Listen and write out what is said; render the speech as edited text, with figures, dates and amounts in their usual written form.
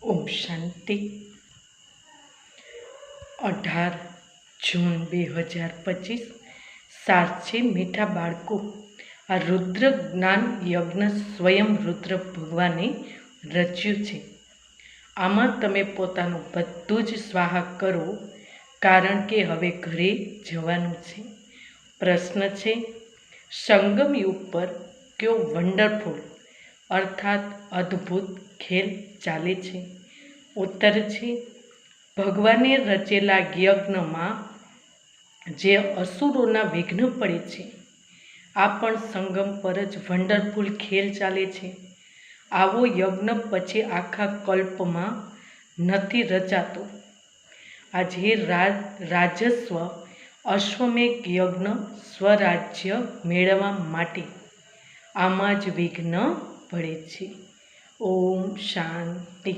ઓમ શાંતિ. 18 જૂન 2025. સાર છે મીઠા બાળકો, આ રુદ્ર જ્ઞાન યજ્ઞ સ્વયં રુદ્ર ભગવાને રચ્યું છે. આમાં તમે પોતાનું બધું જ સ્વાહા કરો, કારણ કે હવે ઘરે જવાનું છે. પ્રશ્ન છે, સંગમ યુગ પર કયો વન્ડરફુલ અર્થાત અદ્ભુત ખેલ ચાલે છે? ઉત્તર છે, ભગવાને રચેલા યજ્ઞમાં જે અસુરોના વિઘ્ન પડે છે, આ પણ સંગમ પર જ વન્ડરફુલ ખેલ ચાલે છે. આવો યજ્ઞ પછી આખા કલ્પમાં નથી રચાતો. આજે રાજસ્વ અશ્વમેઘ યજ્ઞ સ્વરાજ્ય મેળવવા માટે આમાં જ વિઘ્ન પડે છે. ઓમ શાંતિ.